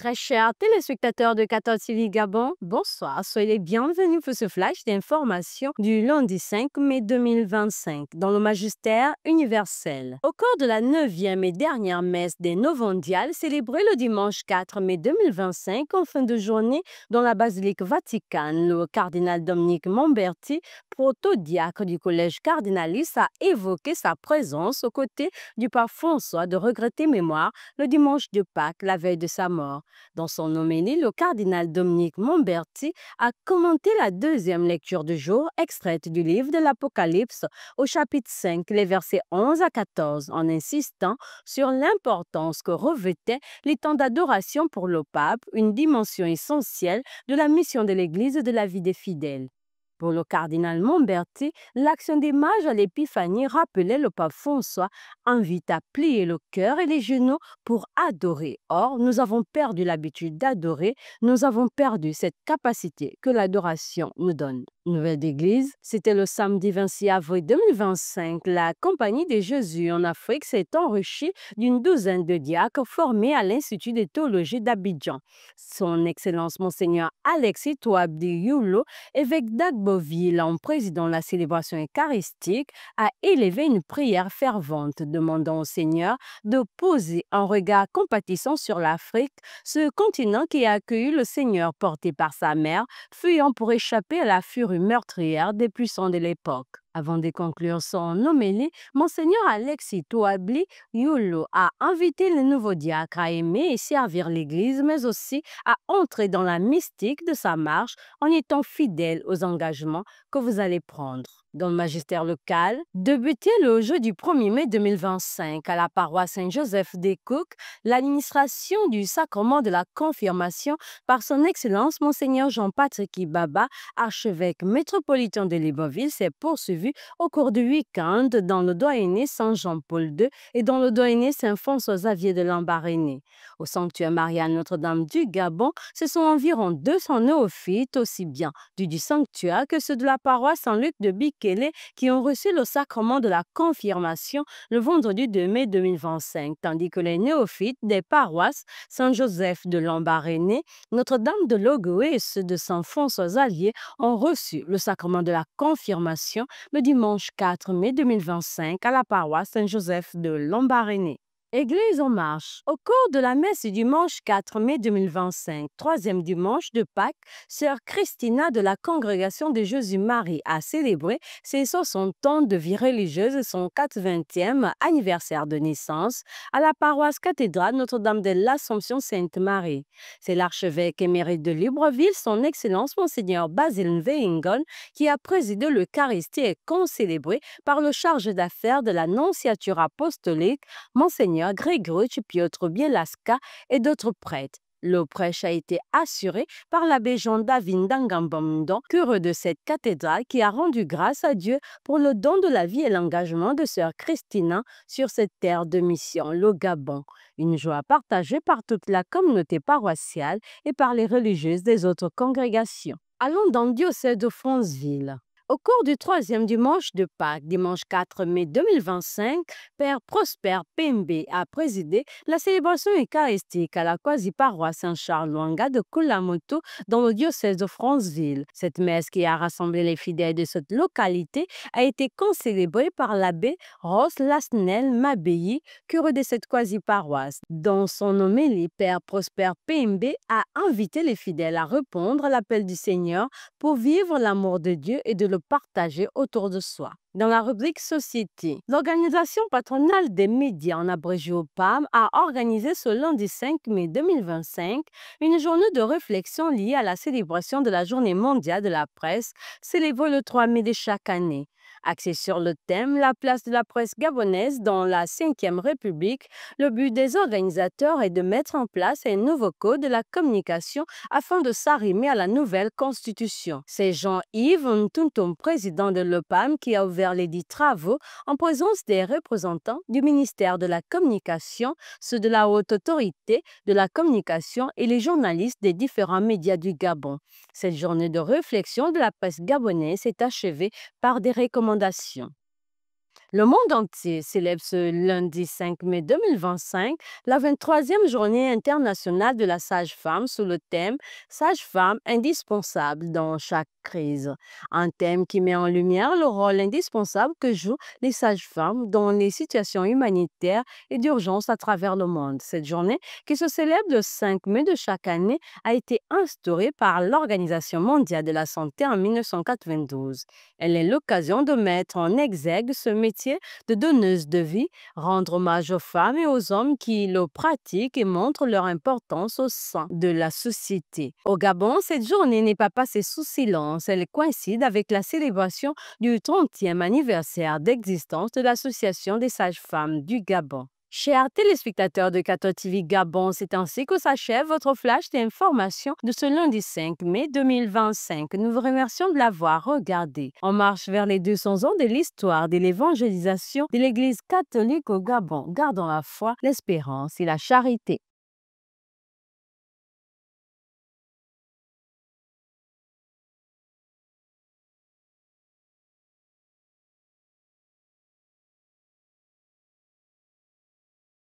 Très chers téléspectateurs de 14 TV Gabon, bonsoir. Soyez les bienvenus pour ce flash d'information du lundi 5 mai 2025 dans le magistère universel. Au cours de la 9e et dernière messe des Novendiales célébrée le dimanche 4 mai 2025 en fin de journée dans la basilique Vaticane, le cardinal Dominique Momberti, protodiacre du collège cardinaliste, a évoqué sa présence aux côtés du pape François de regretter mémoire le dimanche de Pâques, la veille de sa mort. Dans son homélie, le cardinal Dominique Momberti a commenté la deuxième lecture du jour, extraite du livre de l'Apocalypse au chapitre 5, les versets 11 à 14, en insistant sur l'importance que revêtait les temps d'adoration pour le pape, une dimension essentielle de la mission de l'Église et de la vie des fidèles. Pour le cardinal Momberti, l'action des mages à l'Épiphanie rappelait le pape François, invite à plier le cœur et les genoux pour adorer. Or, nous avons perdu l'habitude d'adorer, nous avons perdu cette capacité que l'adoration nous donne. Nouvelle d'église, c'était le samedi 26 avril 2025. La Compagnie de Jésus en Afrique s'est enrichie d'une douzaine de diacres formés à l'Institut de théologie d'Abidjan. Son Excellence Monseigneur Alexis Touabdi Yulo, évêque d'Agboville, en présidant la célébration eucharistique, a élevé une prière fervente, demandant au Seigneur de poser un regard compatissant sur l'Afrique, ce continent qui a accueilli le Seigneur porté par sa mère, fuyant pour échapper à la furie meurtrière des puissants de l'époque. Avant de conclure son homélie, Monseigneur Alexis Touabli Yulo a invité les nouveaux diacres à aimer et servir l'Église, mais aussi à entrer dans la mystique de sa marche en étant fidèles aux engagements que vous allez prendre. Dans le magistère local, débuté le jeudi 1er mai 2025 à la paroisse Saint-Joseph des Cook, l'administration du sacrement de la confirmation par son Excellence Monseigneur Jean-Patrick Ibaba, archevêque métropolitain de Libreville, s'est poursuivie au cours du week-end dans le doyenné Saint-Jean-Paul II et dans le doyenné Saint-François-Xavier de Lambaréné. Au sanctuaire Marianne Notre-Dame du Gabon, ce sont environ 200 néophytes, aussi bien du sanctuaire que ceux de la paroisse Saint-Luc de Bikele, qui ont reçu le sacrement de la confirmation le vendredi 2 mai 2025, tandis que les néophytes des paroisses Saint-Joseph de Lambaréné, Notre-Dame de Logoué et ceux de Saint-François-Xavier ont reçu le sacrement de la confirmation le dimanche 4 mai 2025 à la paroisse Saint-Joseph de Lambaréné. Église en marche. Au cours de la messe du dimanche 4 mai 2025, troisième dimanche de Pâques, sœur Christina de la congrégation de Jésus-Marie a célébré ses 60 ans de vie religieuse et son 80e anniversaire de naissance à la paroisse cathédrale Notre-Dame de l'Assomption Sainte-Marie. C'est l'archevêque émérite de Libreville, son Excellence Monseigneur Basile Nvehingon, qui a présidé l'Eucharistie et concélébré par le chargé d'affaires de la nonciature apostolique, Monseigneur Grégory Piotr Bielaska et d'autres prêtres. Le prêche a été assuré par l'abbé Jean-David Ndangambamdo, curé de cette cathédrale, qui a rendu grâce à Dieu pour le don de la vie et l'engagement de sœur Christina sur cette terre de mission, le Gabon. Une joie partagée par toute la communauté paroissiale et par les religieuses des autres congrégations. Allons dans le diocèse de Franceville. Au cours du troisième dimanche de Pâques, dimanche 4 mai 2025, Père Prosper Pembe a présidé la célébration eucharistique à la quasi-paroisse Saint-Charles-Luanga de Kulamoto dans le diocèse de Franceville. Cette messe qui a rassemblé les fidèles de cette localité a été concélébrée par l'abbé Ross Lasnel Mabéi, curé de cette quasi-paroisse. Dans son homélie, Père Prosper Pembe a invité les fidèles à répondre à l'appel du Seigneur pour vivre l'amour de Dieu et de le partager autour de soi. Dans la rubrique Société, l'organisation patronale des médias, en abrégé au PAM, a organisé ce lundi 5 mai 2025 une journée de réflexion liée à la célébration de la Journée mondiale de la presse, célébrée le 3 mai de chaque année. Axé sur le thème La place de la presse gabonaise dans la Ve République, le but des organisateurs est de mettre en place un nouveau code de la communication afin de s'arrimer à la nouvelle constitution. C'est Jean-Yves Ntuntum, président de l'EPAM, qui a ouvert les dits travaux en présence des représentants du ministère de la Communication, ceux de la Haute Autorité de la Communication et les journalistes des différents médias du Gabon. Cette journée de réflexion de la presse gabonaise s'est achevée par des recommandations. Le monde entier célèbre ce lundi 5 mai 2025 la 23e journée internationale de la sage-femme sous le thème Sage-femme indispensable dans chaque crise. Un thème qui met en lumière le rôle indispensable que jouent les sages-femmes dans les situations humanitaires et d'urgence à travers le monde. Cette journée, qui se célèbre le 5 mai de chaque année, a été instaurée par l'Organisation mondiale de la santé en 1992. Elle est l'occasion de mettre en exergue ce métier de donneuse de vie, rendre hommage aux femmes et aux hommes qui le pratiquent et montrent leur importance au sein de la société. Au Gabon, cette journée n'est pas passée sous silence. Elle coïncide avec la célébration du 30e anniversaire d'existence de l'Association des sages-femmes du Gabon. Chers téléspectateurs de 14 TV Gabon, c'est ainsi que s'achève votre flash d'information de ce lundi 5 mai 2025. Nous vous remercions de l'avoir regardé. On marche vers les 200 ans de l'histoire de l'évangélisation de l'Église catholique au Gabon. Gardons la foi, l'espérance et la charité.